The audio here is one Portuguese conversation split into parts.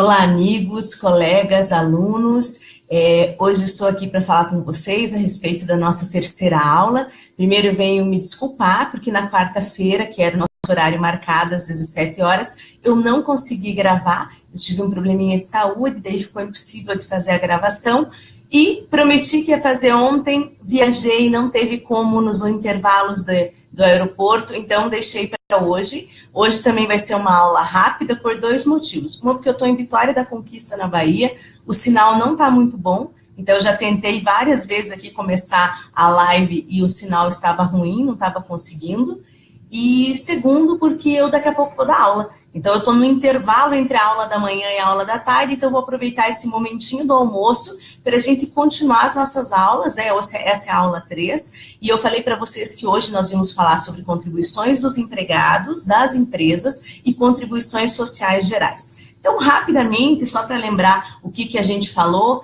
Olá, amigos, colegas, alunos. Hoje estou aqui para falar com vocês a respeito da nossa terceira aula. Primeiro eu venho me desculpar, porque na quarta-feira, que era o nosso horário marcado às 17 horas, eu não consegui gravar. Eu tive um probleminha de saúde, daí ficou impossível de fazer a gravação. E prometi que ia fazer ontem, viajei, não teve como nos intervalos do aeroporto, então deixei para hoje. Hoje também vai ser uma aula rápida por dois motivos. Uma, porque eu estou em Vitória da Conquista, na Bahia, o sinal não está muito bom, então eu já tentei várias vezes aqui começar a live e o sinal estava ruim, não estava conseguindo. E segundo, porque eu daqui a pouco vou dar aula. Então, eu estou no intervalo entre a aula da manhã e a aula da tarde, então eu vou aproveitar esse momentinho do almoço para a gente continuar as nossas aulas, né? Essa é a aula 3, e eu falei para vocês que hoje nós vamos falar sobre contribuições dos empregados, das empresas e contribuições sociais gerais. Então, rapidamente, só para lembrar o que a gente falou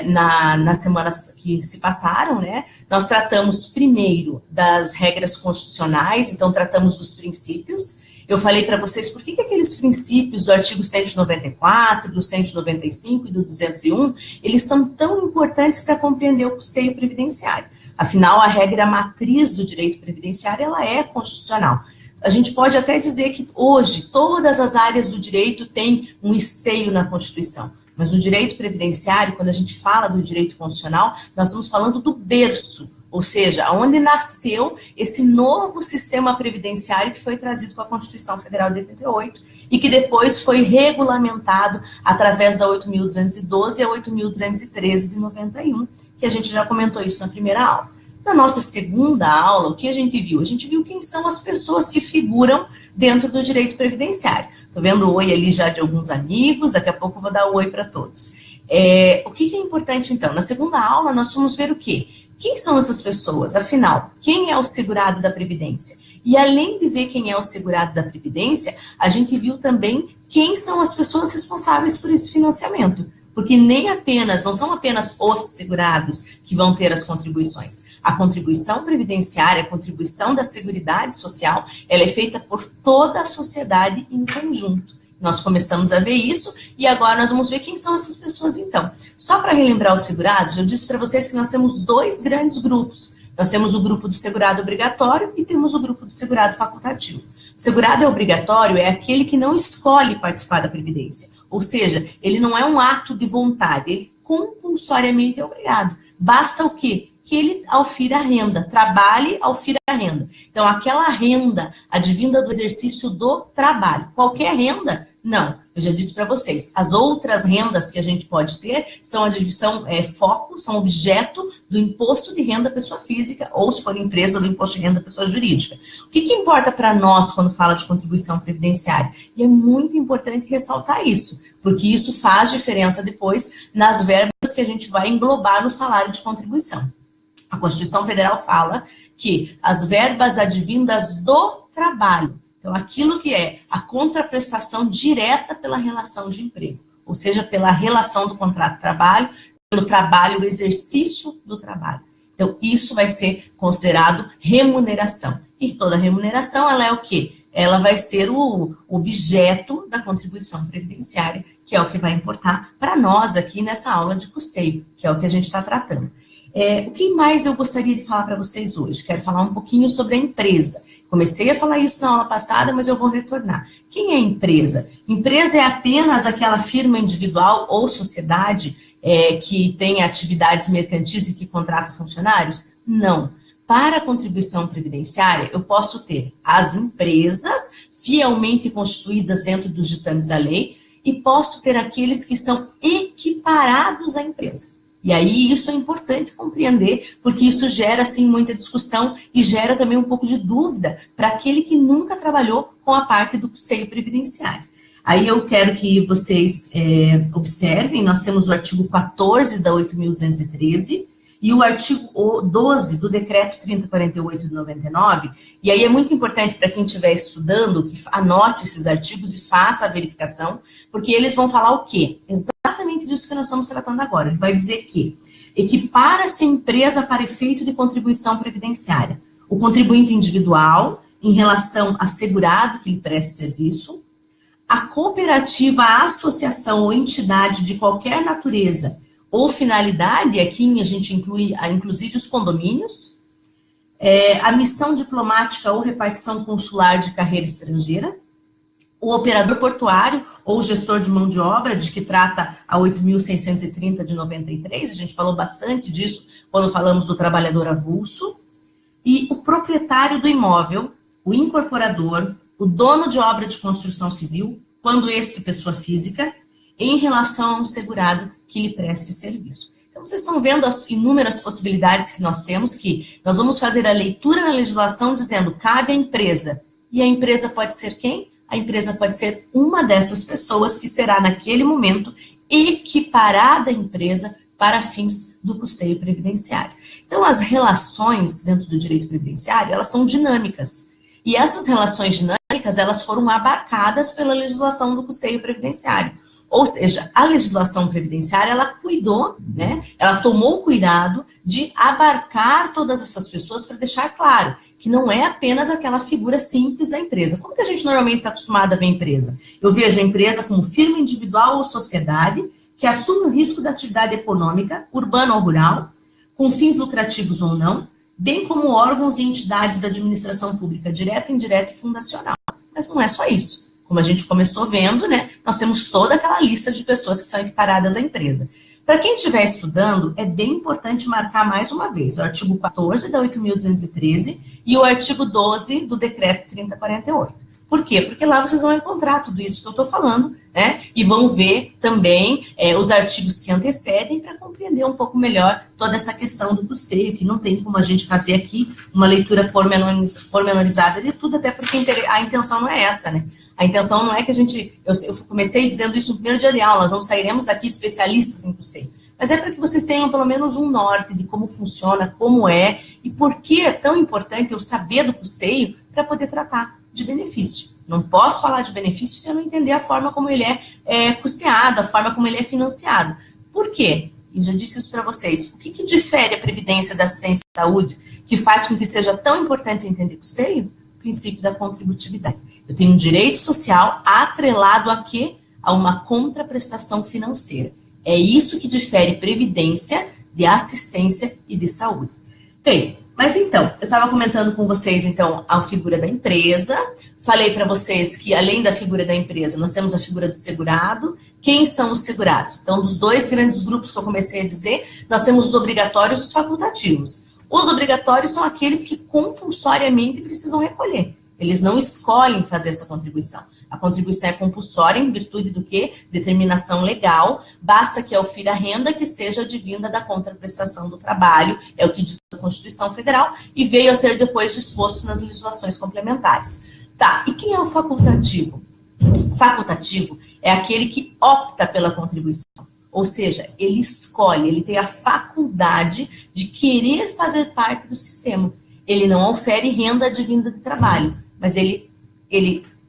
nas semanas que se passaram, né? Nós tratamos primeiro das regras constitucionais, então tratamos dos princípios. Eu falei para vocês por que aqueles princípios do artigo 194, do 195 e do 201, eles são tão importantes para compreender o custeio previdenciário. Afinal, a regra matriz do direito previdenciário, ela é constitucional. A gente pode até dizer que hoje todas as áreas do direito têm um esteio na Constituição. Mas o direito previdenciário, quando a gente fala do direito constitucional, nós estamos falando do berço, ou seja, onde nasceu esse novo sistema previdenciário que foi trazido com a Constituição Federal de 88 e que depois foi regulamentado através da 8.212 e a 8.213 de 91, que a gente já comentou isso na primeira aula. Na nossa segunda aula, o que a gente viu? A gente viu quem são as pessoas que figuram dentro do direito previdenciário. Estou vendo o oi ali já de alguns amigos, daqui a pouco eu vou dar o oi para todos. O que é importante, então? Na segunda aula, nós vamos ver o quê? Quem são essas pessoas? Afinal, quem é o segurado da Previdência? E além de ver quem é o segurado da Previdência, a gente viu também quem são as pessoas responsáveis por esse financiamento. Porque não são apenas os segurados que vão ter as contribuições. A contribuição previdenciária, a contribuição da Seguridade Social, ela é feita por toda a sociedade em conjunto. Nós começamos a ver isso e agora nós vamos ver quem são essas pessoas então. Só para relembrar os segurados, eu disse para vocês que nós temos dois grandes grupos. Nós temos o grupo do segurado obrigatório e temos o grupo do segurado facultativo. O segurado obrigatório é aquele que não escolhe participar da Previdência. Ou seja, ele não é um ato de vontade, ele compulsoriamente é obrigado. Basta o quê? Que ele aufira a renda, trabalhe, aufira a renda. Então, aquela renda advinda do exercício do trabalho. Qualquer renda? Não. Eu já disse para vocês, as outras rendas que a gente pode ter são foco, são objeto do imposto de renda pessoa física, ou se for empresa, do imposto de renda pessoa jurídica. O que importa para nós quando fala de contribuição previdenciária? E é muito importante ressaltar isso, porque isso faz diferença depois nas verbas que a gente vai englobar no salário de contribuição. A Constituição Federal fala que as verbas advindas do trabalho, então aquilo que é a contraprestação direta pela relação de emprego, ou seja, pela relação do contrato de trabalho, pelo trabalho, o exercício do trabalho. Então isso vai ser considerado remuneração. E toda remuneração, ela é o quê? Ela vai ser o objeto da contribuição previdenciária, que é o que vai importar para nós aqui nessa aula de custeio, que é o que a gente está tratando. O que mais eu gostaria de falar para vocês hoje? Quero falar um pouquinho sobre a empresa. Comecei a falar isso na aula passada, mas eu vou retornar. Quem é empresa? Empresa é apenas aquela firma individual ou sociedade que tem atividades mercantis e que contrata funcionários? Não. Para a contribuição previdenciária, eu posso ter as empresas fielmente constituídas dentro dos ditames da lei e posso ter aqueles que são equiparados à empresa. E aí isso é importante compreender, porque isso gera, sim, muita discussão e gera também um pouco de dúvida para aquele que nunca trabalhou com a parte do custeio previdenciário. Aí eu quero que vocês observem, nós temos o artigo 14 da 8.213 e o artigo 12 do decreto 3048 de 99, e aí é muito importante para quem estiver estudando que anote esses artigos e faça a verificação, porque eles vão falar o quê? Exatamente disso que nós estamos tratando agora. Ele vai dizer que equipara-se a empresa para efeito de contribuição previdenciária o contribuinte individual em relação a segurado que lhe preste serviço, a cooperativa, a associação ou entidade de qualquer natureza ou finalidade, aqui a gente inclui, inclusive, os condomínios, a missão diplomática ou repartição consular de carreira estrangeira, o operador portuário ou gestor de mão de obra, de que trata a 8.630 de 93, a gente falou bastante disso quando falamos do trabalhador avulso, e o proprietário do imóvel, o incorporador, o dono de obra de construção civil, quando este pessoa física, em relação a um segurado que lhe preste serviço. Então, vocês estão vendo as inúmeras possibilidades que nós temos, que nós vamos fazer a leitura na legislação dizendo, cabe à empresa. E a empresa pode ser quem? A empresa pode ser uma dessas pessoas que será, naquele momento, equiparada à empresa para fins do custeio previdenciário. Então, as relações dentro do direito previdenciário, elas são dinâmicas. E essas relações dinâmicas, elas foram abarcadas pela legislação do custeio previdenciário. Ou seja, a legislação previdenciária, ela cuidou, né? Ela tomou cuidado de abarcar todas essas pessoas para deixar claro que não é apenas aquela figura simples da empresa. Como que a gente normalmente está acostumado a ver a empresa? Eu vejo a empresa como firma individual ou sociedade que assume o risco da atividade econômica, urbana ou rural, com fins lucrativos ou não, bem como órgãos e entidades da administração pública, direta, indireta e fundacional. Mas não é só isso. Como a gente começou vendo, né, nós temos toda aquela lista de pessoas que são equiparadas à empresa. Para quem estiver estudando, é bem importante marcar mais uma vez o artigo 14 da 8.213 e o artigo 12 do decreto 3048. Por quê? Porque lá vocês vão encontrar tudo isso que eu estou falando, né? E vão ver também os artigos que antecedem para compreender um pouco melhor toda essa questão do custeio, que não tem como a gente fazer aqui uma leitura pormenorizada de tudo, até porque a intenção não é essa, né? A intenção não é que a gente... Eu comecei dizendo isso no primeiro dia de aula, nós não sairemos daqui especialistas em custeio. Mas é para que vocês tenham pelo menos um norte de como funciona, como é, e por que é tão importante eu saber do custeio para poder tratar de benefício. Não posso falar de benefício se eu não entender a forma como ele é custeado, a forma como ele é financiado. Por quê? Eu já disse isso para vocês. O que difere a Previdência da Assistência à Saúde, que faz com que seja tão importante eu entender custeio? O princípio da contributividade. Eu tenho um direito social atrelado a quê? A uma contraprestação financeira. É isso que difere Previdência de assistência e de saúde. Bem, mas então, eu estava comentando com vocês, então, a figura da empresa, falei para vocês que, além da figura da empresa, nós temos a figura do segurado. Quem são os segurados? Então, dos dois grandes grupos que eu comecei a dizer, nós temos os obrigatórios e os facultativos. Os obrigatórios são aqueles que compulsoriamente precisam recolher. Eles não escolhem fazer essa contribuição. A contribuição é compulsória em virtude do quê? Determinação legal. Basta que aufira a renda que seja advinda da contraprestação do trabalho, é o que diz a Constituição Federal, e veio a ser depois disposto nas legislações complementares. Tá, e quem é o facultativo? Facultativo é aquele que opta pela contribuição. Ou seja, ele escolhe, ele tem a faculdade de querer fazer parte do sistema. Ele não ofere renda advinda de trabalho, mas ele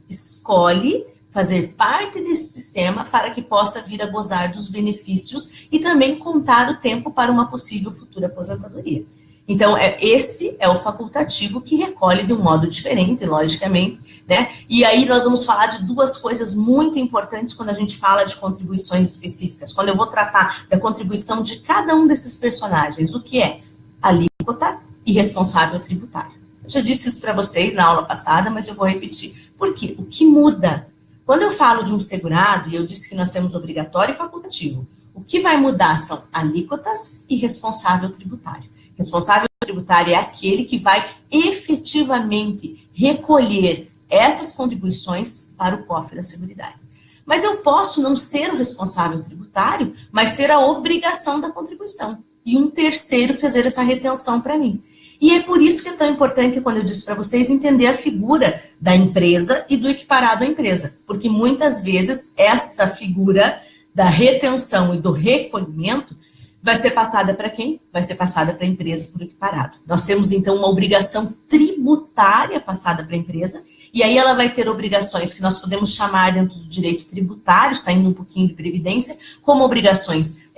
escolhe fazer parte desse sistema para que possa vir a gozar dos benefícios e também contar o tempo para uma possível futura aposentadoria. Então, esse é o facultativo que recolhe de um modo diferente, logicamente, né? E aí nós vamos falar de duas coisas muito importantes quando a gente fala de contribuições específicas. Quando eu vou tratar da contribuição de cada um desses personagens, o que é? Alíquota e responsável tributário. Eu já disse isso para vocês na aula passada, mas eu vou repetir. Por quê? O que muda? Quando eu falo de um segurado, e eu disse que nós temos obrigatório e facultativo, o que vai mudar são alíquotas e responsável tributário. Responsável tributário é aquele que vai efetivamente recolher essas contribuições para o cofre da Seguridade. Mas eu posso não ser o responsável tributário, mas ter a obrigação da contribuição. E um terceiro fazer essa retenção para mim. E é por isso que é tão importante, quando eu disse para vocês, entender a figura da empresa e do equiparado à empresa. Porque muitas vezes essa figura da retenção e do recolhimento vai ser passada para quem? Vai ser passada para a empresa por equiparado. Nós temos, então, uma obrigação tributária passada para a empresa, e aí ela vai ter obrigações que nós podemos chamar dentro do direito tributário, saindo um pouquinho de previdência, como obrigações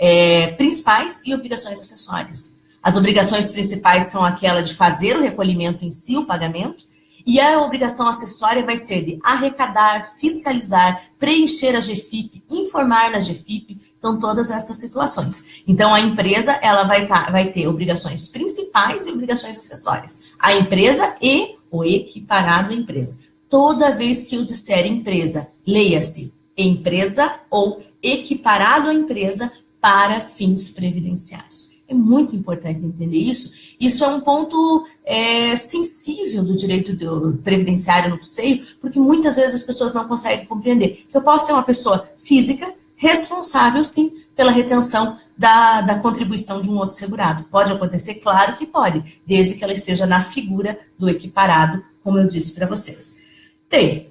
principais e obrigações acessórias. As obrigações principais são aquela de fazer o recolhimento em si, o pagamento, E a obrigação acessória vai ser de arrecadar, fiscalizar, preencher a GFIP, informar na GFIP, então todas essas situações. Então a empresa ela vai ter obrigações principais e obrigações acessórias. A empresa e o equiparado à empresa. Toda vez que eu disser empresa, leia-se empresa ou equiparado à empresa para fins previdenciários. É muito importante entender isso. Isso é um ponto sensível do direito previdenciário no custeio, porque muitas vezes as pessoas não conseguem compreender que eu posso ser uma pessoa física responsável, sim, pela retenção da contribuição de um outro segurado. Pode acontecer? Claro que pode, desde que ela esteja na figura do equiparado, como eu disse para vocês. Bem,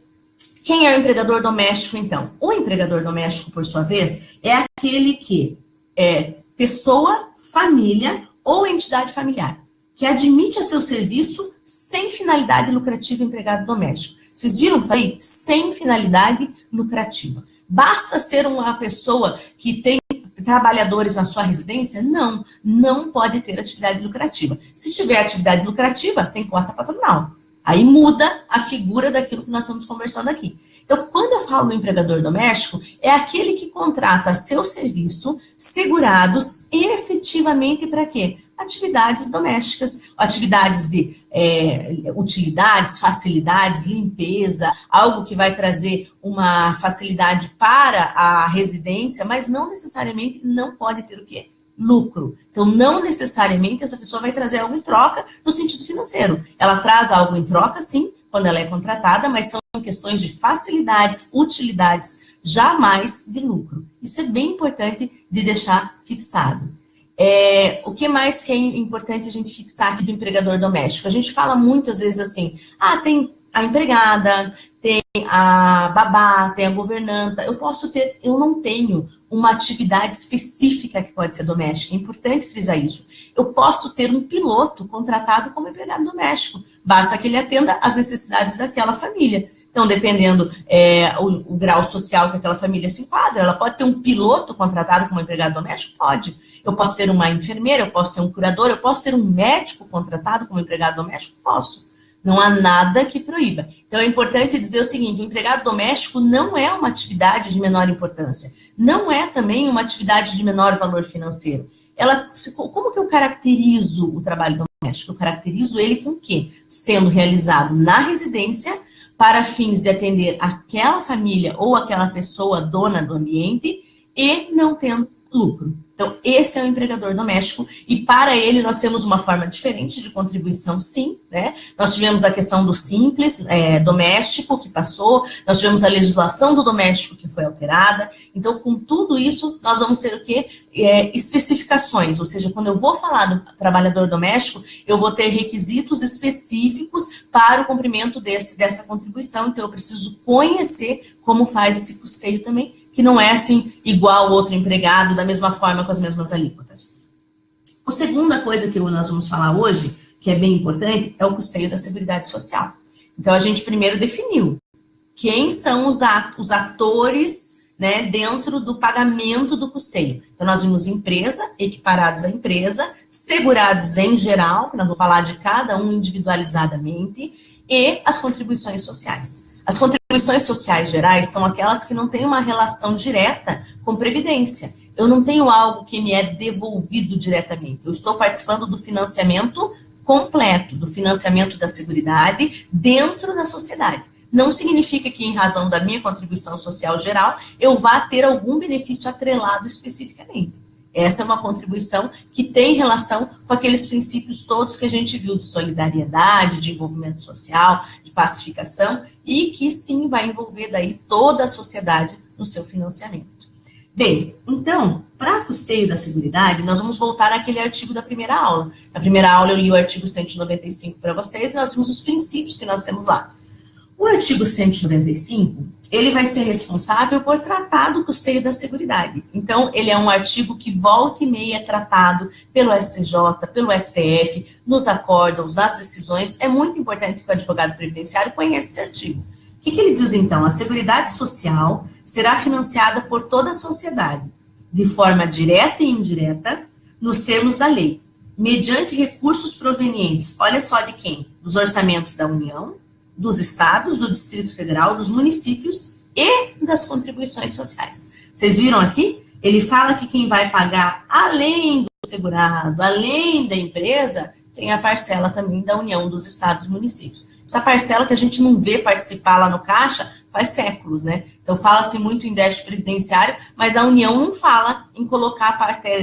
quem é o empregador doméstico, então? O empregador doméstico, por sua vez, é aquele que é pessoa, família ou entidade familiar, que admite a seu serviço sem finalidade lucrativa empregado doméstico. Vocês viram que eu falei? Sem finalidade lucrativa. Basta ser uma pessoa que tem trabalhadores na sua residência? Não, não pode ter atividade lucrativa. Se tiver atividade lucrativa, tem cota patronal. Aí muda a figura daquilo que nós estamos conversando aqui. Então, quando eu falo no empregador doméstico, é aquele que contrata seu serviço segurados efetivamente para quê? Atividades domésticas, atividades de utilidades, facilidades, limpeza, algo que vai trazer uma facilidade para a residência, mas não necessariamente não pode ter o quê? Lucro. Então, não necessariamente essa pessoa vai trazer algo em troca no sentido financeiro. Ela traz algo em troca, sim, quando ela é contratada, mas são questões de facilidades, utilidades, jamais de lucro. Isso é bem importante de deixar fixado. O que mais que é importante a gente fixar aqui do empregador doméstico? A gente fala muito, às vezes, assim, tem a empregada, tem a babá, tem a governanta. Eu não tenho uma atividade específica que pode ser doméstica. É importante frisar isso. Eu posso ter um piloto contratado como empregado doméstico. Basta que ele atenda às necessidades daquela família. Então, dependendo o grau social que aquela família se enquadra, ela pode ter um piloto contratado como empregado doméstico? Pode. Eu posso ter uma enfermeira, eu posso ter um curador, eu posso ter um médico contratado como empregado doméstico? Posso. Não há nada que proíba. Então, é importante dizer o seguinte, o empregado doméstico não é uma atividade de menor importância. Não é também uma atividade de menor valor financeiro. Como que eu caracterizo o trabalho doméstico? Eu caracterizo ele com o quê? Sendo realizado na residência, para fins de atender aquela família ou aquela pessoa dona do ambiente e não tendo lucro. Então, esse é o empregador doméstico e para ele nós temos uma forma diferente de contribuição, sim, né? Nós tivemos a questão do simples doméstico que passou, nós tivemos a legislação do doméstico que foi alterada. Então, com tudo isso, nós vamos ter o quê? Especificações, ou seja, quando eu vou falar do trabalhador doméstico, eu vou ter requisitos específicos para o cumprimento dessa contribuição. Então, eu preciso conhecer como faz esse custeio também, que não é assim igual ao outro empregado, da mesma forma, com as mesmas alíquotas. A segunda coisa que nós vamos falar hoje, que é bem importante, é o custeio da Seguridade Social. Então, a gente primeiro definiu quem são os atores, né, dentro do pagamento do custeio. Então, nós vimos empresa, equiparados à empresa, segurados em geral, que nós vamos falar de cada um individualizadamente, e as contribuições sociais. As contribuições sociais gerais são aquelas que não têm uma relação direta com previdência. Eu não tenho algo que me é devolvido diretamente. Eu estou participando do financiamento completo, do financiamento da Seguridade dentro da sociedade. Não significa que, em razão da minha contribuição social geral, eu vá ter algum benefício atrelado especificamente. Essa é uma contribuição que tem relação com aqueles princípios todos que a gente viu de solidariedade, de envolvimento social, de pacificação, e que sim vai envolver daí toda a sociedade no seu financiamento. Bem, então, para custeio da Seguridade, nós vamos voltar àquele artigo da primeira aula. Na primeira aula eu li o artigo 195 para vocês e nós vimos os princípios que nós temos lá. O artigo 195, ele vai ser responsável por tratar do custeio da Seguridade. Então, ele é um artigo que volta e meia é tratado pelo STJ, pelo STF, nos acórdãos, nas decisões. É muito importante que o advogado previdenciário conheça esse artigo. O que ele diz, então? A Seguridade Social será financiada por toda a sociedade, de forma direta e indireta, nos termos da lei, mediante recursos provenientes, olha só de quem? Dos orçamentos da União, dos estados, do Distrito Federal, dos municípios e das contribuições sociais. Vocês viram aqui? Ele fala que quem vai pagar além do segurado, além da empresa, tem a parcela também da União dos estados e municípios. Essa parcela que a gente não vê participar lá no Caixa faz séculos, né? Então, fala-se muito em déficit previdenciário, mas a União não fala em colocar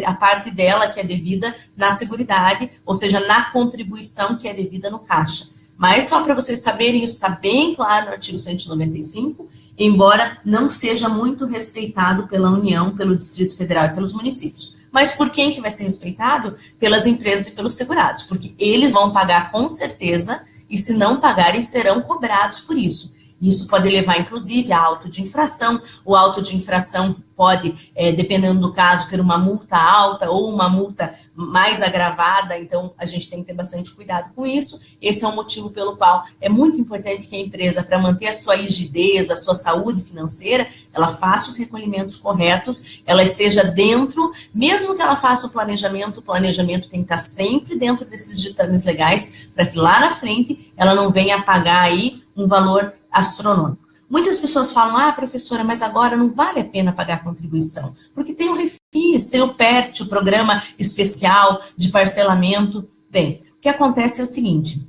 a parte dela que é devida na Seguridade, ou seja, na contribuição que é devida no Caixa. Mas, só para vocês saberem, isso está bem claro no artigo 195, embora não seja muito respeitado pela União, pelo Distrito Federal e pelos municípios. Mas por quem que vai ser respeitado? Pelas empresas e pelos segurados, porque eles vão pagar com certeza, e se não pagarem, serão cobrados por isso. Isso pode levar, inclusive, a auto de infração. O auto de infração pode, dependendo do caso, ter uma multa alta ou uma multa mais agravada. Então, a gente tem que ter bastante cuidado com isso. Esse é o motivo pelo qual é muito importante que a empresa, para manter a sua rigidez, a sua saúde financeira, ela faça os recolhimentos corretos, ela esteja dentro, mesmo que ela faça o planejamento tem que estar sempre dentro desses ditames legais, para que lá na frente ela não venha a pagar aí um valor astronômico. Muitas pessoas falam, professora, mas agora não vale a pena pagar a contribuição, porque tem o Refis, tem o PERT, o Programa Especial de Parcelamento. Bem, o que acontece é o seguinte,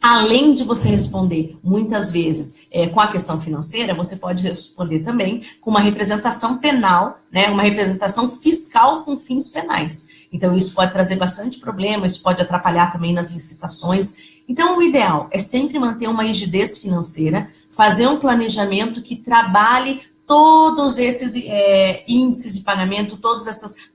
além de você responder, muitas vezes, com a questão financeira, você pode responder também com uma representação penal, né, uma representação fiscal com fins penais. Então, isso pode trazer bastante problema, isso pode atrapalhar também nas licitações. Então, o ideal é sempre manter uma rigidez financeira, fazer um planejamento que trabalhe todos esses índices de pagamento,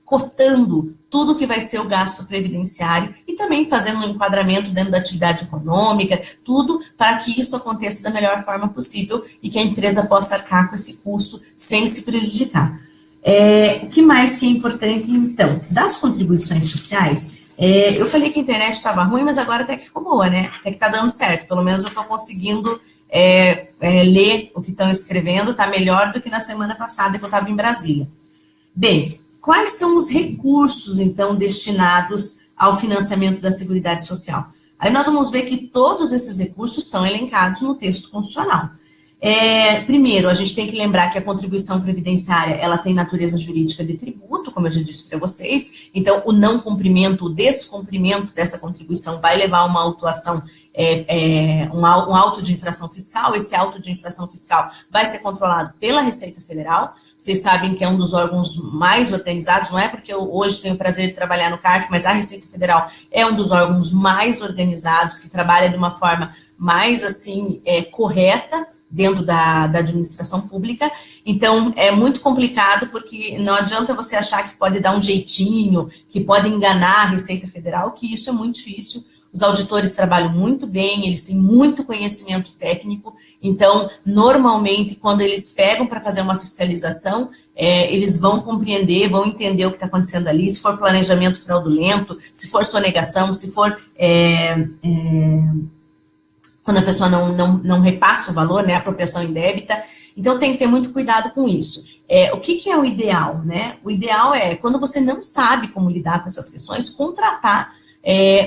cotando tudo que vai ser o gasto previdenciário e também fazendo um enquadramento dentro da atividade econômica, tudo para que isso aconteça da melhor forma possível e que a empresa possa arcar com esse custo sem se prejudicar. O que mais que é importante, então? Das contribuições sociais, eu falei que a internet estava ruim, mas agora até que ficou boa, né? Até que está dando certo. Pelo menos eu estou conseguindo ler o que estão escrevendo, está melhor do que na semana passada que eu estava em Brasília. Bem, quais são os recursos, então, destinados ao financiamento da Seguridade Social? Aí nós vamos ver que todos esses recursos estão elencados no texto constitucional. Primeiro, a gente tem que lembrar que a contribuição previdenciária, ela tem natureza jurídica de tributo, como eu já disse para vocês, então o não cumprimento, o descumprimento dessa contribuição vai levar a uma autuação, um auto de infração fiscal. Esse auto de infração fiscal vai ser controlado pela Receita Federal. Vocês sabem que é um dos órgãos mais organizados, não é porque eu hoje tenho o prazer de trabalhar no CARF, mas a Receita Federal é um dos órgãos mais organizados, que trabalha de uma forma mais, assim, correta, dentro da administração pública. Então, é muito complicado, porque não adianta você achar que pode dar um jeitinho, que pode enganar a Receita Federal, que isso é muito difícil. Os auditores trabalham muito bem, eles têm muito conhecimento técnico, então, normalmente, quando eles pegam para fazer uma fiscalização, eles vão compreender, vão entender o que está acontecendo ali, se for planejamento fraudulento, se for sonegação, se for quando a pessoa não repassa o valor, né, apropriação indébita. Então, tem que ter muito cuidado com isso. O que é o ideal, né? O ideal é, quando você não sabe como lidar com essas questões, contratar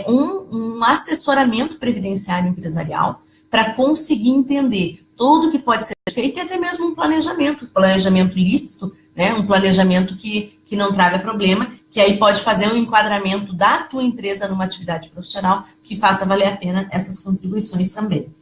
um assessoramento previdenciário empresarial para conseguir entender tudo que pode ser feito e até mesmo um planejamento lícito, né? Um planejamento que não traga problema, que aí pode fazer um enquadramento da tua empresa numa atividade profissional que faça valer a pena essas contribuições também.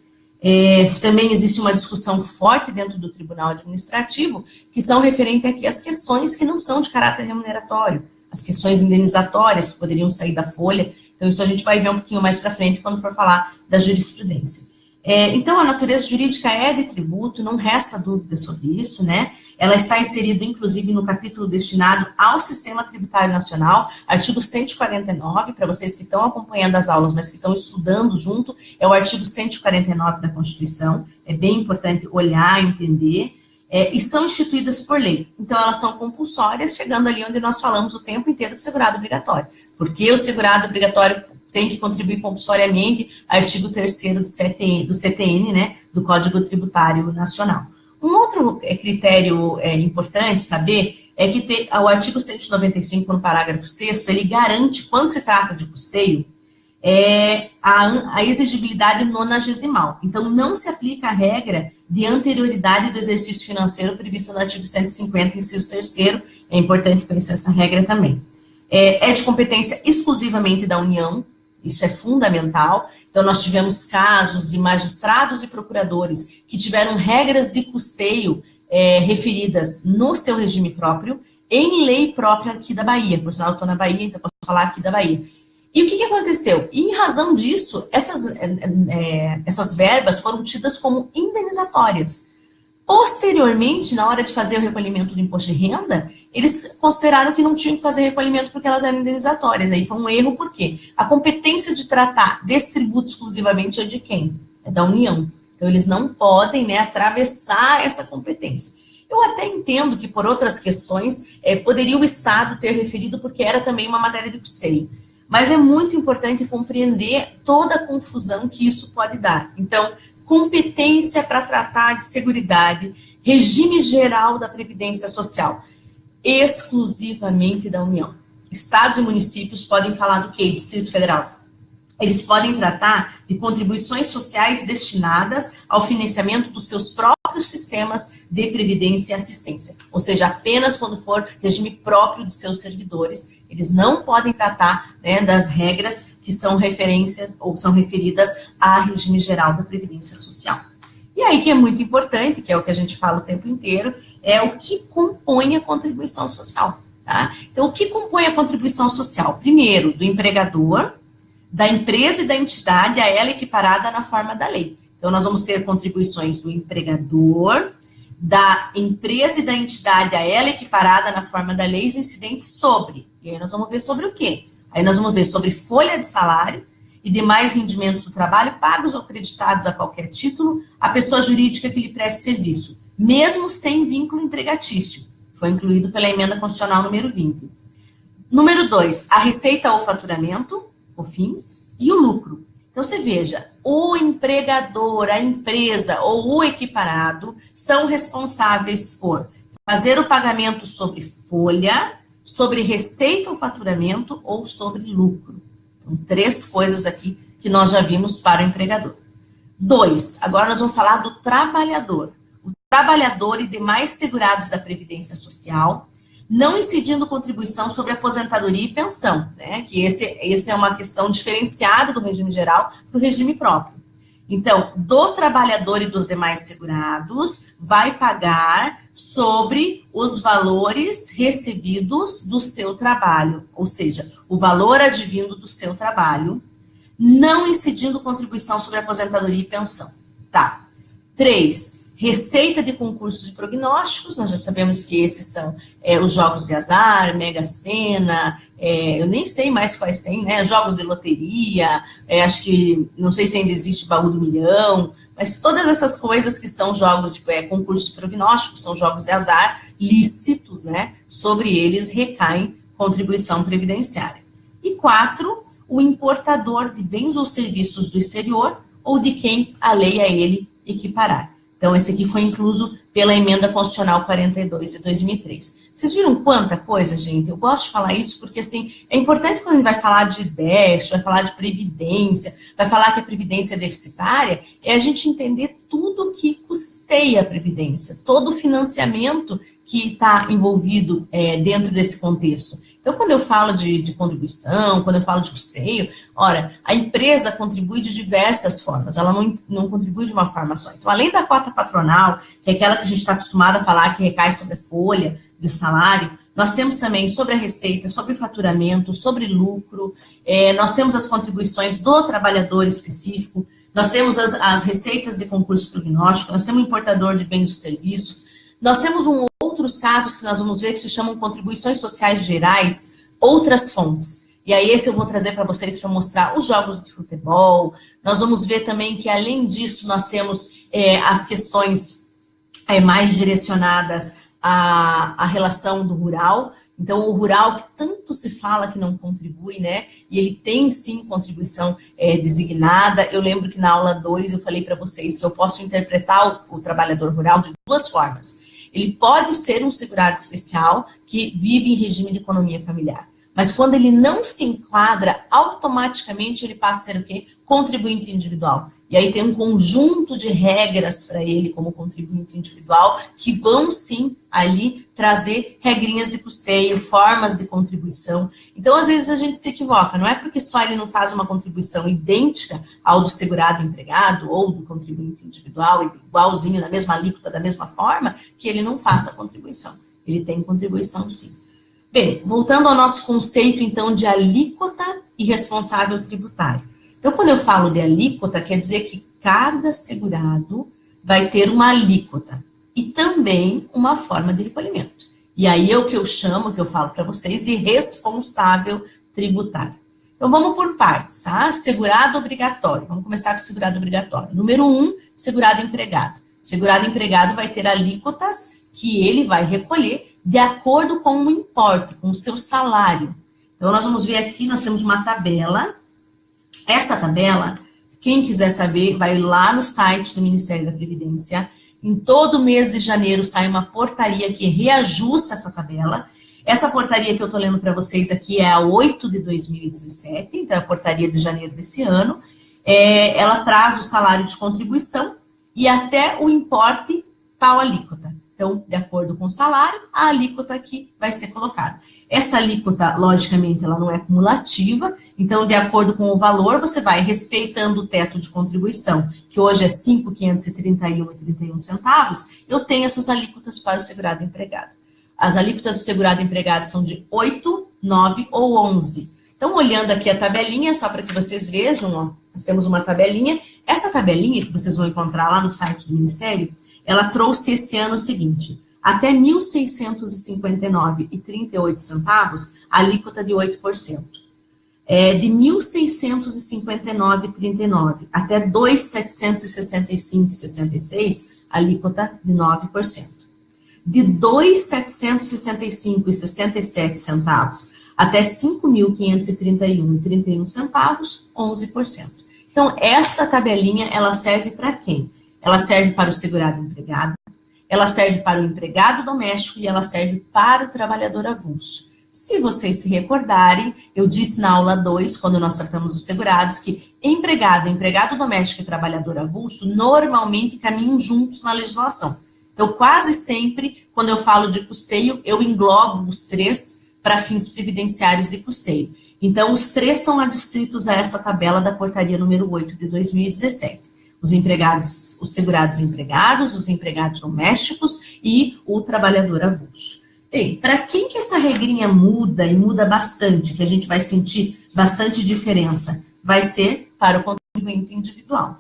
Também existe uma discussão forte dentro do Tribunal Administrativo, que são referentes aqui às questões que não são de caráter remuneratório, as questões indenizatórias que poderiam sair da folha. Então, isso a gente vai ver um pouquinho mais para frente quando for falar da jurisprudência. Então, a natureza jurídica é de tributo, não resta dúvida sobre isso, né? Ela está inserida, inclusive, no capítulo destinado ao Sistema Tributário Nacional, artigo 149, para vocês que estão acompanhando as aulas, mas que estão estudando junto, é o artigo 149 da Constituição, é bem importante olhar, entender, e são instituídas por lei. Então, elas são compulsórias, chegando ali onde nós falamos o tempo inteiro do segurado obrigatório. Porque o segurado obrigatório tem que contribuir compulsoriamente, artigo 3º do CTN, né, do Código Tributário Nacional. Um outro critério importante saber é que o artigo 195, no parágrafo 6º, ele garante, quando se trata de custeio, é a exigibilidade nonagesimal. Então, não se aplica a regra de anterioridade do exercício financeiro prevista no artigo 150, inciso 3º. É importante conhecer essa regra também. É de competência exclusivamente da União, isso é fundamental. Então, nós tivemos casos de magistrados e procuradores que tiveram regras de custeio referidas no seu regime próprio, em lei própria aqui da Bahia. Por sinal, eu estou na Bahia, então posso falar aqui da Bahia. E o que aconteceu? E, em razão disso, essas verbas foram tidas como indenizatórias. Posteriormente, na hora de fazer o recolhimento do imposto de renda, eles consideraram que não tinham que fazer recolhimento porque elas eram indenizatórias. Aí foi um erro, por quê? A competência de tratar desse tributo exclusivamente é de quem? É da União. Então, eles não podem, né, atravessar essa competência. Eu até entendo que, por outras questões, poderia o Estado ter referido porque era também uma matéria de custeio. Mas é muito importante compreender toda a confusão que isso pode dar. Então, competência para tratar de seguridade, regime geral da Previdência Social, exclusivamente da União. Estados e municípios podem falar do quê? Distrito Federal. Eles podem tratar de contribuições sociais destinadas ao financiamento dos seus próprios sistemas de previdência e assistência, ou seja, apenas quando for regime próprio de seus servidores. Eles não podem tratar, né, das regras que são referências ou são referidas a regime geral da Previdência Social. E aí que é muito importante, que é o que a gente fala o tempo inteiro, é o que compõe a contribuição social. Tá? Então, o que compõe a contribuição social? Primeiro, do empregador, da empresa e da entidade a ela equiparada na forma da lei. Então, nós vamos ter contribuições do empregador, da empresa e da entidade a ela equiparada na forma da lei incidentes sobre. E aí nós vamos ver sobre o quê? Aí nós vamos ver sobre folha de salário e demais rendimentos do trabalho pagos ou creditados a qualquer título à pessoa jurídica que lhe preste serviço, mesmo sem vínculo empregatício. Foi incluído pela emenda constitucional número 20. Número 2, a receita ou faturamento, o fins, e o lucro. Então, você veja, o empregador, a empresa ou o equiparado são responsáveis por fazer o pagamento sobre folha, sobre receita ou faturamento ou sobre lucro. Então, 3 coisas aqui que nós já vimos para o empregador. 2, agora nós vamos falar do trabalhador. O trabalhador e demais segurados da Previdência Social, não incidindo contribuição sobre aposentadoria e pensão, né? Que esse é uma questão diferenciada do regime geral para o regime próprio. Então, do trabalhador e dos demais segurados, vai pagar sobre os valores recebidos do seu trabalho, ou seja, o valor advindo do seu trabalho, não incidindo contribuição sobre aposentadoria e pensão. Tá. 3, receita de concursos e prognósticos, nós já sabemos que esses são os jogos de azar, Mega Sena, eu nem sei mais quais tem, né? Jogos de loteria, acho que, não sei se ainda existe Baú do Milhão, mas todas essas coisas que são jogos de concursos e prognósticos, são jogos de azar lícitos, né? Sobre eles recaem contribuição previdenciária. E 4, o importador de bens ou serviços do exterior ou de quem a lei a ele equiparar. Então, esse aqui foi incluso pela Emenda Constitucional 42 de 2003. Vocês viram quanta coisa, gente? Eu gosto de falar isso porque, assim, é importante quando a gente vai falar de déficit, vai falar de previdência, vai falar que a previdência é deficitária, é a gente entender tudo que custeia a previdência, todo o financiamento que está envolvido dentro desse contexto. Então, quando eu falo de contribuição, quando eu falo de custeio, ora, a empresa contribui de diversas formas, ela não contribui de uma forma só. Então, além da cota patronal, que é aquela que a gente está acostumado a falar que recai sobre a folha de salário, nós temos também sobre a receita, sobre faturamento, sobre lucro, nós temos as contribuições do trabalhador específico, nós temos as receitas de concurso prognóstico, nós temos o importador de bens e serviços, nós temos outros casos que nós vamos ver que se chamam contribuições sociais gerais, outras fontes. E aí esse eu vou trazer para vocês para mostrar os jogos de futebol. Nós vamos ver também que, além disso, nós temos as questões mais direcionadas à relação do rural. Então, o rural que tanto se fala que não contribui, né? E ele tem, sim, contribuição designada. Eu lembro que na aula 2 eu falei para vocês que eu posso interpretar o trabalhador rural de 2 formas. Ele pode ser um segurado especial que vive em regime de economia familiar. Mas quando ele não se enquadra, automaticamente ele passa a ser o quê? Contribuinte individual. E aí tem um conjunto de regras para ele como contribuinte individual que vão sim ali trazer regrinhas de custeio, formas de contribuição. Então, às vezes a gente se equivoca, não é porque só ele não faz uma contribuição idêntica ao do segurado empregado ou do contribuinte individual, igualzinho, na mesma alíquota, da mesma forma, que ele não faça a contribuição. Ele tem contribuição sim. Bem, voltando ao nosso conceito, então, de alíquota e responsável tributário. Então, quando eu falo de alíquota, quer dizer que cada segurado vai ter uma alíquota e também uma forma de recolhimento. E aí é o que eu chamo, que eu falo para vocês, de responsável tributário. Então, vamos por partes, tá? Segurado obrigatório. Vamos começar com o segurado obrigatório. Número 1, segurado empregado. Segurado empregado vai ter alíquotas que ele vai recolher de acordo com o importe, com o seu salário. Então, nós vamos ver aqui, nós temos uma tabela. Essa tabela, quem quiser saber, vai lá no site do Ministério da Previdência. Em todo mês de janeiro sai uma portaria que reajusta essa tabela. Essa portaria que eu estou lendo para vocês aqui é a 8 de 2017, então é a portaria de janeiro desse ano. Ela traz o salário de contribuição e até o importe tal alíquota. Então, de acordo com o salário, a alíquota aqui vai ser colocada. Essa alíquota, logicamente, ela não é cumulativa, então, de acordo com o valor, você vai respeitando o teto de contribuição, que hoje é R$ 5.531,31, eu tenho essas alíquotas para o segurado empregado. As alíquotas do segurado empregado são de 8, 9 ou 11. Então, olhando aqui a tabelinha, só para que vocês vejam, ó, nós temos uma tabelinha. Essa tabelinha, que vocês vão encontrar lá no site do Ministério, ela trouxe esse ano o seguinte: até R$ 1.659,38, alíquota de 8%. De R$ 1.659,39 até R$ 2.765,66, alíquota de 9%. De R$ 2.765,67 até R$ 5.531,31, 11%. Então, esta tabelinha, ela serve para quem? Ela serve para o segurado empregado, ela serve para o empregado doméstico e ela serve para o trabalhador avulso. Se vocês se recordarem, eu disse na aula 2, quando nós tratamos os segurados, que empregado doméstico e trabalhador avulso normalmente caminham juntos na legislação. Então, quase sempre, quando eu falo de custeio, eu englobo os três para fins previdenciários de custeio. Então, os três são adstritos a essa tabela da portaria número 8 de 2017. Os empregados, os segurados empregados, os empregados domésticos e o trabalhador avulso. Bem, para quem que essa regrinha muda e muda bastante, que a gente vai sentir bastante diferença, vai ser para o contribuinte individual.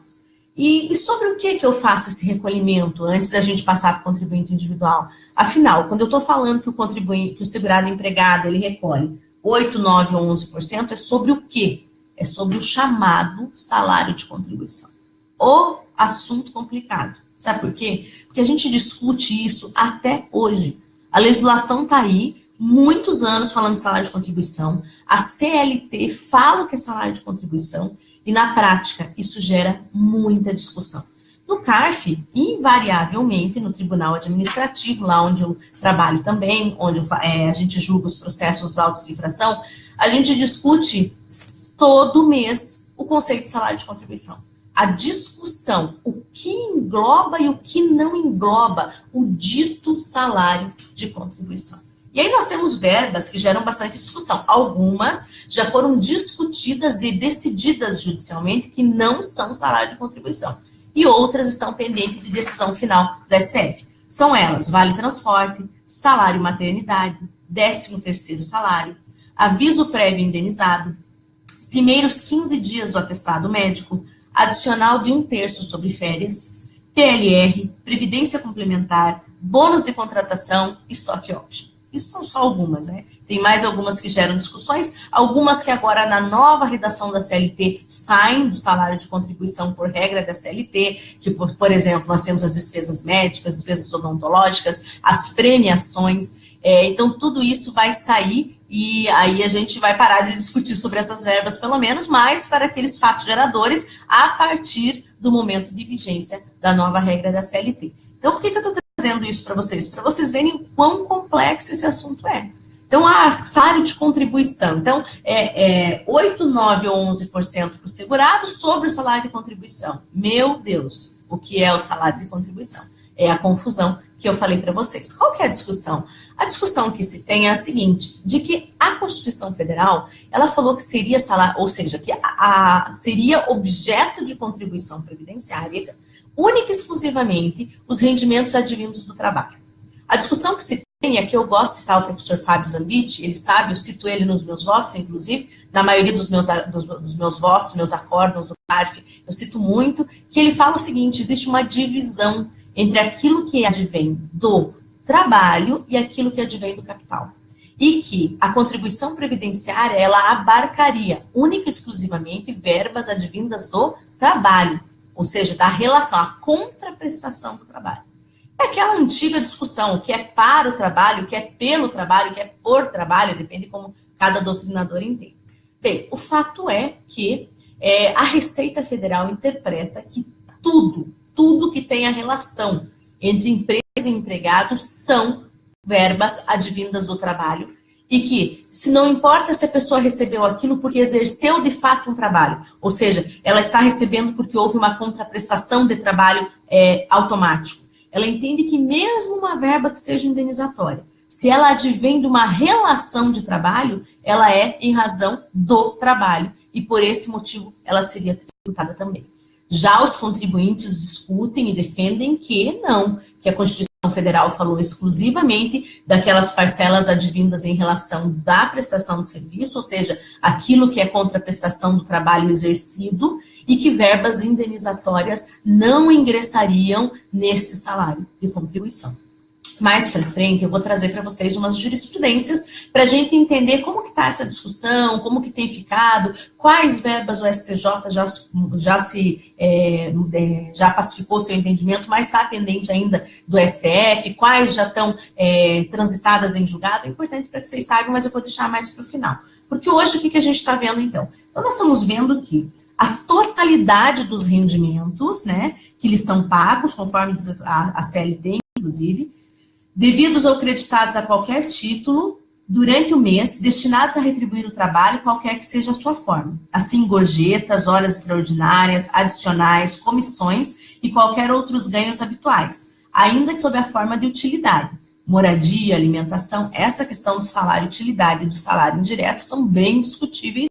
E sobre o que eu faço esse recolhimento antes da gente passar para o contribuinte individual? Afinal, quando eu estou falando que o segurado empregado, ele recolhe 8, 9 ou 11%, é sobre o quê? É sobre o chamado salário de contribuição. O assunto complicado. Sabe por quê? Porque a gente discute isso até hoje. A legislação está aí, muitos anos falando de salário de contribuição. A CLT fala o que é salário de contribuição e, na prática, isso gera muita discussão. No CARF, invariavelmente, no Tribunal Administrativo, lá onde eu trabalho também, onde a gente julga os processos autos de infração, a gente discute todo mês o conceito de salário de contribuição. A discussão, o que engloba e o que não engloba o dito salário de contribuição. E aí nós temos verbas que geram bastante discussão. Algumas já foram discutidas e decididas judicialmente que não são salário de contribuição. E outras estão pendentes de decisão final do STF. São elas: vale transporte, salário maternidade, 13º salário, aviso prévio indenizado, primeiros 15 dias do atestado médico, adicional de 1/3 sobre férias, PLR, previdência complementar, bônus de contratação e stock option. Isso são só algumas, né? Tem mais algumas que geram discussões, algumas que agora na nova redação da CLT saem do salário de contribuição por regra da CLT, que, por exemplo, nós temos as despesas médicas, despesas odontológicas, as premiações, então tudo isso vai sair e aí a gente vai parar de discutir sobre essas verbas, pelo menos, mas para aqueles fatos geradores a partir do momento de vigência da nova regra da CLT. Então, por que eu estou trazendo isso para vocês? Para vocês verem o quão complexo esse assunto é. Então, salário de contribuição. Então, 8, 9 ou 11% para o segurado sobre o salário de contribuição. Meu Deus, o que é o salário de contribuição? É a confusão que eu falei para vocês. Qual que é a discussão? A discussão que se tem é a seguinte, de que a Constituição Federal, ela falou que seria salário, ou seja, que seria objeto de contribuição previdenciária única e exclusivamente os rendimentos advindos do trabalho. A discussão que se tem é que eu gosto de citar o professor Fábio Zambit, ele sabe, eu cito ele nos meus votos, inclusive, na maioria dos meus votos, meus acórdons do CARF, eu cito muito, que ele fala o seguinte, existe uma divisão entre aquilo que advém do trabalho e aquilo que advém do capital. E que a contribuição previdenciária, ela abarcaria única e exclusivamente verbas advindas do trabalho, ou seja, da relação, a contraprestação do trabalho. É aquela antiga discussão, o que é para o trabalho, o que é pelo trabalho, o que é por trabalho, depende como cada doutrinador entende. Bem, o fato é que a Receita Federal interpreta que tudo que tem a relação entre empresa e empregado são verbas advindas do trabalho e que, se não importa se a pessoa recebeu aquilo porque exerceu de fato um trabalho, ou seja, ela está recebendo porque houve uma contraprestação de trabalho automático. Ela entende que mesmo uma verba que seja indenizatória, se ela advém de uma relação de trabalho, ela é em razão do trabalho e por esse motivo ela seria tributada também. Já os contribuintes discutem e defendem que não, que a Constituição Federal falou exclusivamente daquelas parcelas advindas em relação da prestação do serviço, ou seja, aquilo que é contraprestação do trabalho exercido, e que verbas indenizatórias não ingressariam nesse salário de contribuição. Mais para frente, eu vou trazer para vocês umas jurisprudências para a gente entender como que está essa discussão, como que tem ficado, quais verbas o STJ já pacificou seu entendimento, mas está pendente ainda do STF, quais já estão transitadas em julgado. É importante para que vocês saibam, mas eu vou deixar mais para o final. Porque hoje, o que a gente está vendo, então? Então, nós estamos vendo que a totalidade dos rendimentos, né, que lhes são pagos, conforme diz a CLT, inclusive, devidos ou creditados a qualquer título, durante o mês, destinados a retribuir o trabalho, qualquer que seja a sua forma. Assim, gorjetas, horas extraordinárias, adicionais, comissões e qualquer outros ganhos habituais, ainda que sob a forma de utilidade. Moradia, alimentação, essa questão do salário utilidade e do salário indireto são bem discutíveis,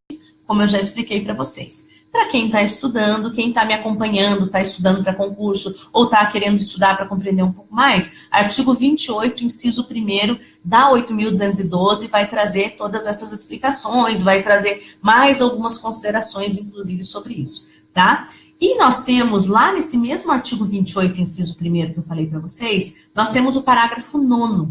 como eu já expliquei para vocês. Para quem está estudando, quem está me acompanhando, está estudando para concurso ou está querendo estudar para compreender um pouco mais, artigo 28, inciso 1º da 8.212 vai trazer todas essas explicações, vai trazer mais algumas considerações, inclusive, sobre isso, tá? E nós temos lá nesse mesmo artigo 28, inciso 1º que eu falei para vocês, nós temos o parágrafo 9º,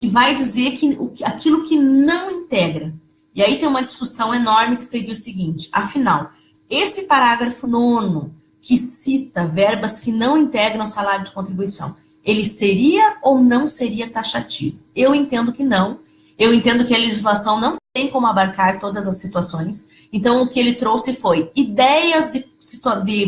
que vai dizer que aquilo que não integra. E aí tem uma discussão enorme que seria o seguinte, afinal, esse parágrafo 9º, que cita verbas que não integram salário de contribuição, ele seria ou não seria taxativo? Eu entendo que não. Eu entendo que a legislação não tem como abarcar todas as situações. Então, o que ele trouxe foi ideias de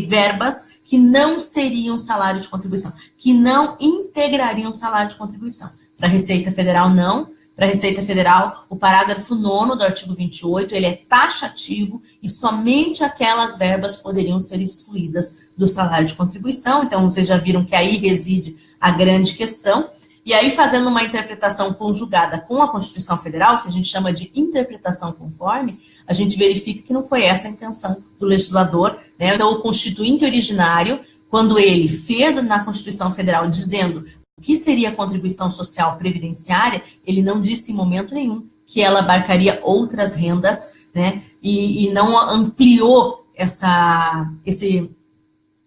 verbas que não seriam salário de contribuição, que não integrariam salário de contribuição. Para a Receita Federal, não. Para a Receita Federal, o parágrafo 9º do artigo 28, ele é taxativo e somente aquelas verbas poderiam ser excluídas do salário de contribuição. Então, vocês já viram que aí reside a grande questão. E aí, fazendo uma interpretação conjugada com a Constituição Federal, que a gente chama de interpretação conforme, a gente verifica que não foi essa a intenção do legislador, né? Então, o constituinte originário, quando ele fez na Constituição Federal dizendo o que seria a contribuição social previdenciária, ele não disse em momento nenhum que ela abarcaria outras rendas, né, e não ampliou a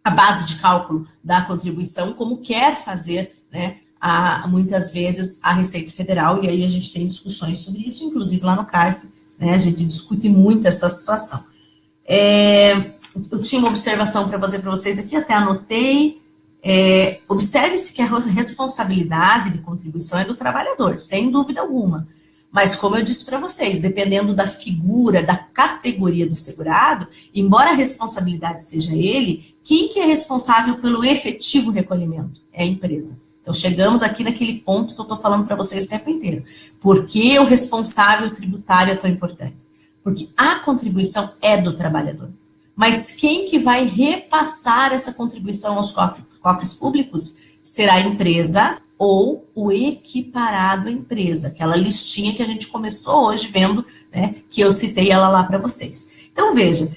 base de cálculo da contribuição, como quer fazer, né, muitas vezes a Receita Federal, e aí a gente tem discussões sobre isso, inclusive lá no CARF, né, a gente discute muito essa situação. Eu tinha uma observação para fazer para vocês aqui, até anotei. Observe-se que a responsabilidade de contribuição é do trabalhador, sem dúvida alguma. Mas, como eu disse para vocês, dependendo da figura, da categoria do segurado, embora a responsabilidade seja ele, quem que é responsável pelo efetivo recolhimento? É a empresa. Então, chegamos aqui naquele ponto que eu estou falando para vocês o tempo inteiro. Por que o responsável tributário é tão importante? Porque a contribuição é do trabalhador. Mas quem que vai repassar essa contribuição aos cofres públicos será a empresa ou o equiparado à empresa, aquela listinha que a gente começou hoje vendo, né, que eu citei ela lá para vocês. Então, veja,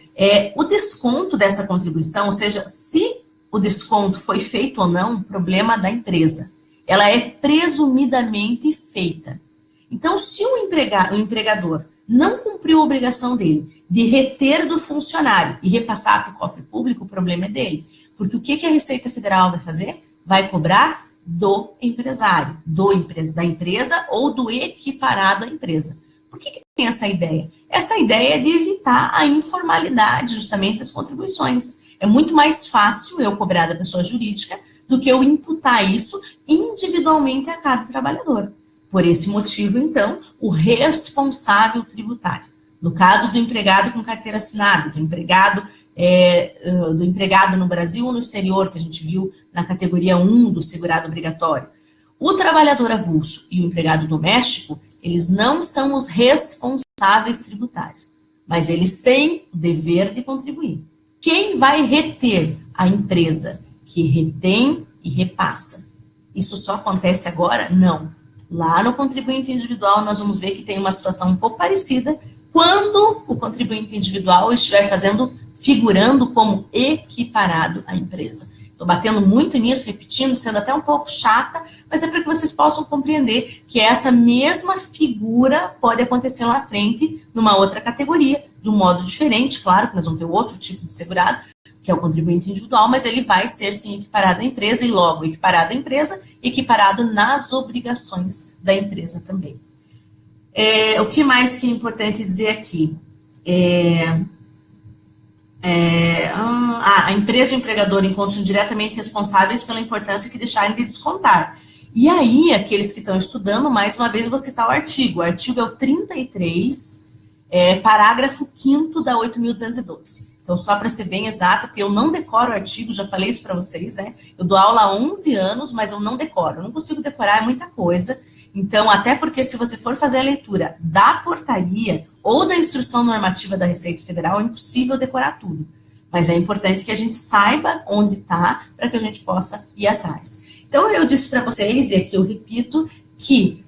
o desconto dessa contribuição, ou seja, se o desconto foi feito ou não, problema da empresa. Ela é presumidamente feita. Então, se o empregador não cumpriu a obrigação dele de reter do funcionário e repassar para o cofre público, o problema é dele. Porque o que a Receita Federal vai fazer? Vai cobrar do empresário, da empresa ou do equiparado à empresa. Por que tem essa ideia? Essa ideia é de evitar a informalidade justamente das contribuições. É muito mais fácil eu cobrar da pessoa jurídica do que eu imputar isso individualmente a cada trabalhador. Por esse motivo, então, o responsável tributário. No caso do empregado com carteira assinada, do empregado no Brasil ou no exterior, que a gente viu na categoria 1 do segurado obrigatório. O trabalhador avulso e o empregado doméstico, eles não são os responsáveis tributários, mas eles têm o dever de contribuir. Quem vai reter? A empresa que retém e repassa. Isso só acontece agora? Não. Lá no contribuinte individual, nós vamos ver que tem uma situação um pouco parecida quando o contribuinte individual estiver figurando como equiparado à empresa. Estou batendo muito nisso, repetindo, sendo até um pouco chata, mas é para que vocês possam compreender que essa mesma figura pode acontecer lá na frente, numa outra categoria, de um modo diferente, claro que nós vamos ter outro tipo de segurado, que é o contribuinte individual, mas ele vai ser, sim, equiparado à empresa e logo equiparado à empresa, equiparado nas obrigações da empresa também. O que mais que é importante dizer aqui? A empresa e o empregador encontram diretamente responsáveis pela importância que deixarem de descontar. E aí, aqueles que estão estudando, mais uma vez, vou citar o artigo. O artigo é o 33, parágrafo 5º da 8.212. Então, só para ser bem exata, porque eu não decoro o artigo, já falei isso para vocês, né? Eu dou aula há 11 anos, mas eu não decoro. Eu não consigo decorar, é muita coisa. Então, até porque se você for fazer a leitura da portaria ou da instrução normativa da Receita Federal, é impossível decorar tudo. Mas é importante que a gente saiba onde está para que a gente possa ir atrás. Então, eu disse para vocês, e aqui eu repito, que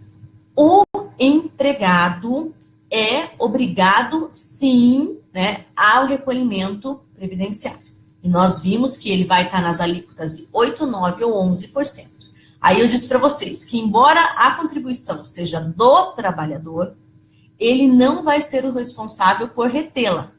o empregado é obrigado, sim, né, ao recolhimento previdenciário. E nós vimos que ele vai estar nas alíquotas de 8%, 9% ou 11%. Aí eu disse para vocês que, embora a contribuição seja do trabalhador, ele não vai ser o responsável por retê-la.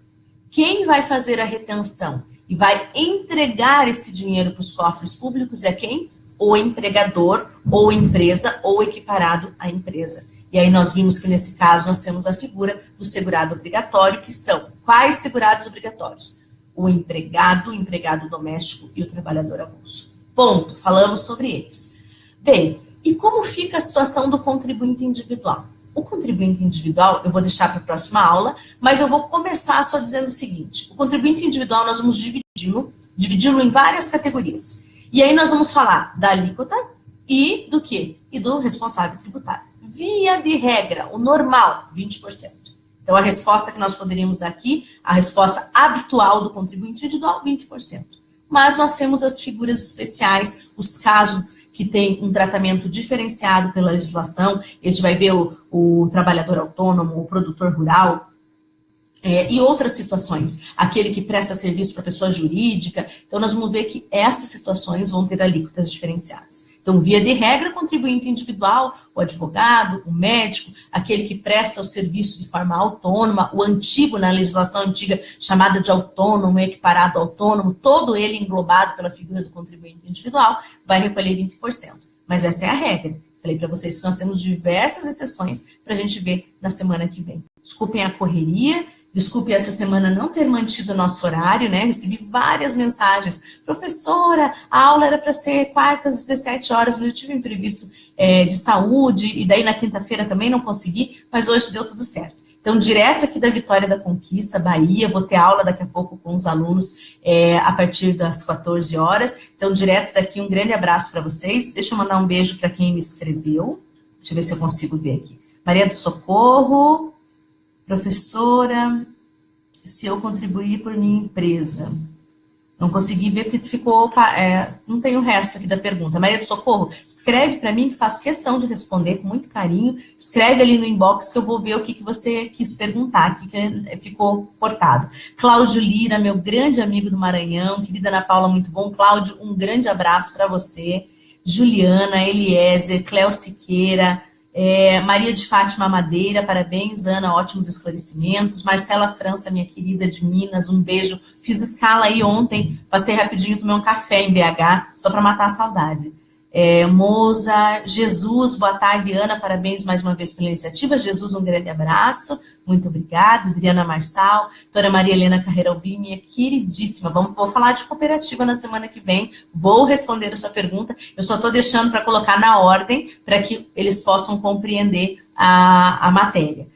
Quem vai fazer a retenção e vai entregar esse dinheiro para os cofres públicos é quem? O empregador, ou empresa, ou equiparado à empresa. E aí nós vimos que, nesse caso, nós temos a figura do segurado obrigatório, que são quais segurados obrigatórios? O empregado, o empregado doméstico e o trabalhador avulso. Ponto. Falamos sobre eles. Bem, e como fica a situação do contribuinte individual? O contribuinte individual, eu vou deixar para a próxima aula, mas eu vou começar só dizendo o seguinte. O contribuinte individual, nós vamos dividi-lo em várias categorias. E aí nós vamos falar da alíquota e do quê? E do responsável tributário. Via de regra, o normal, 20%. Então, a resposta que nós poderíamos dar aqui, a resposta habitual do contribuinte individual, 20%. Mas nós temos as figuras especiais, os casos que têm um tratamento diferenciado pela legislação. A gente vai ver o trabalhador autônomo, o produtor rural, e outras situações. Aquele que presta serviço para pessoa jurídica. Então, nós vamos ver que essas situações vão ter alíquotas diferenciadas. Então, via de regra, contribuinte individual, o advogado, o médico, aquele que presta o serviço de forma autônoma, o antigo, na legislação antiga, chamada de autônomo, equiparado autônomo, todo ele englobado pela figura do contribuinte individual, vai recolher 20%. Mas essa é a regra. Falei para vocês que nós temos diversas exceções para a gente ver na semana que vem. Desculpem a correria. Desculpe essa semana não ter mantido o nosso horário, né? Recebi várias mensagens. Professora, a aula era para ser quartas às 17 horas, mas eu tive um imprevisto de saúde, e daí na quinta-feira também não consegui, mas hoje deu tudo certo. Então, direto aqui da Vitória da Conquista, Bahia, vou ter aula daqui a pouco com os alunos a partir das 14 horas. Então, direto daqui, um grande abraço para vocês. Deixa eu mandar um beijo para quem me escreveu. Deixa eu ver se eu consigo ver aqui. Maria do Socorro, professora, se eu contribuir por minha empresa. Não consegui ver porque ficou, não tem o resto aqui da pergunta. Maria do Socorro, escreve para mim que faço questão de responder com muito carinho. Escreve ali no inbox que eu vou ver o que você quis perguntar, aqui que ficou cortado. Cláudio Lira, meu grande amigo do Maranhão, querida Ana Paula, muito bom. Cláudio, um grande abraço para você. Juliana, Eliezer, Cléo Siqueira, Maria de Fátima Madeira, parabéns, Ana, ótimos esclarecimentos. Marcela França, minha querida de Minas, um beijo. Fiz escala aí ontem, passei rapidinho, tomei um café em BH, só para matar a saudade. Moza, Jesus, boa tarde, Ana, parabéns mais uma vez pela iniciativa. Jesus, um grande abraço, muito obrigada. Adriana Marçal, doutora Maria Helena Carreira Alvim, minha queridíssima. Vou falar de cooperativa na semana que vem, vou responder a sua pergunta. Eu só estou deixando para colocar na ordem, para que eles possam compreender a matéria.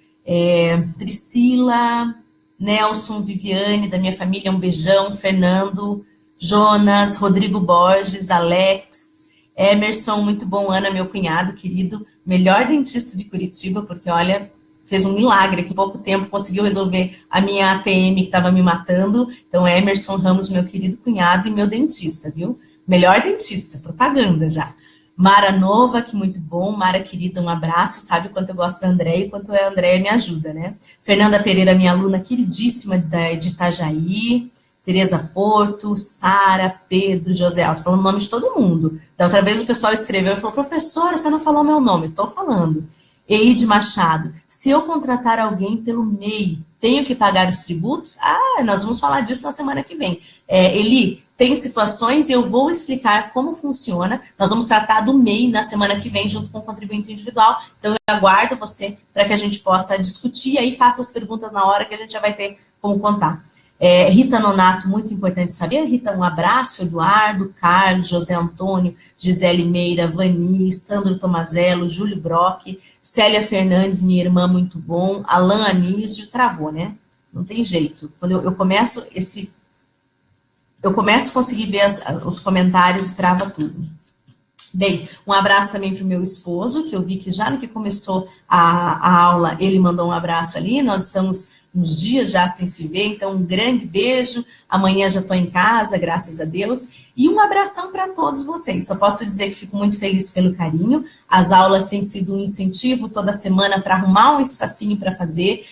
Priscila, Nelson, Viviane, da minha família, um beijão. Fernando, Jonas, Rodrigo Borges, Alex, Emerson, muito bom, Ana, meu cunhado querido, melhor dentista de Curitiba, porque, olha, fez um milagre aqui em pouco tempo, conseguiu resolver a minha ATM que estava me matando. Então, Emerson Ramos, meu querido cunhado e meu dentista, viu? Melhor dentista, propaganda já. Mara Nova, que muito bom. Mara, querida, um abraço. Sabe o quanto eu gosto da Andréia e quanto a Andréia me ajuda, né? Fernanda Pereira, minha aluna queridíssima de Itajaí. Tereza Porto, Sara, Pedro, José Alto, falando o nome de todo mundo. Da outra vez o pessoal escreveu e falou, professora, você não falou meu nome. Estou falando. Eide Machado, se eu contratar alguém pelo MEI, tenho que pagar os tributos? Nós vamos falar disso na semana que vem. Eli, tem situações e eu vou explicar como funciona. Nós vamos tratar do MEI na semana que vem, junto com o contribuinte individual. Então, eu aguardo você para que a gente possa discutir e aí faça as perguntas na hora que a gente já vai ter como contar. Rita Nonato, muito importante saber. Rita, um abraço. Eduardo, Carlos, José Antônio, Gisele Meira, Vani, Sandro Tomazello, Júlio Brock, Célia Fernandes, minha irmã, muito bom. Alain Anísio, travou, né? Não tem jeito. Quando eu começo a conseguir ver os comentários e trava tudo. Bem, um abraço também para o meu esposo, que eu vi que já no que começou a aula, ele mandou um abraço ali. Nós estamos uns dias já sem se ver, então um grande beijo. Amanhã já estou em casa, graças a Deus. E um abração para todos vocês. Só posso dizer que fico muito feliz pelo carinho. As aulas têm sido um incentivo toda semana para arrumar um espacinho para fazer.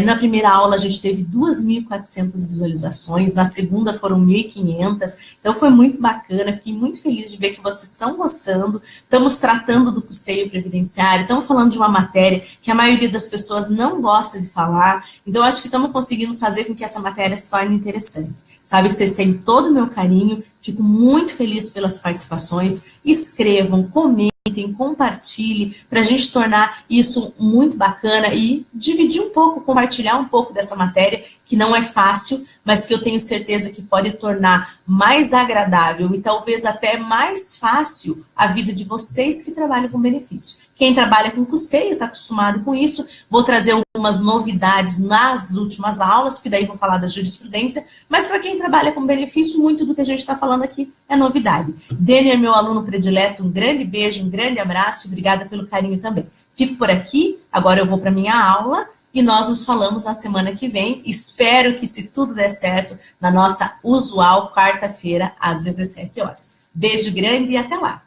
Na primeira aula a gente teve 2.400 visualizações, na segunda foram 1.500, então foi muito bacana, fiquei muito feliz de ver que vocês estão gostando. Estamos tratando do custeio previdenciário, estamos falando de uma matéria que a maioria das pessoas não gosta de falar, então acho que estamos conseguindo fazer com que essa matéria se torne interessante. Sabe que vocês têm todo o meu carinho, fico muito feliz pelas participações, escrevam, comentem, compartilhe, para a gente tornar isso muito bacana e dividir um pouco, compartilhar um pouco dessa matéria, que não é fácil, mas que eu tenho certeza que pode tornar mais agradável e talvez até mais fácil a vida de vocês que trabalham com benefício. Quem trabalha com custeio está acostumado com isso. Vou trazer algumas novidades nas últimas aulas, porque daí vou falar da jurisprudência, mas para quem trabalha com benefício, muito do que a gente está falando aqui é novidade. Denner, meu aluno predileto, um grande beijo, um grande abraço, obrigada pelo carinho também. Fico por aqui, agora eu vou para minha aula e nós nos falamos na semana que vem. Espero que, se tudo der certo, na nossa usual quarta-feira, às 17 horas. Beijo grande e até lá!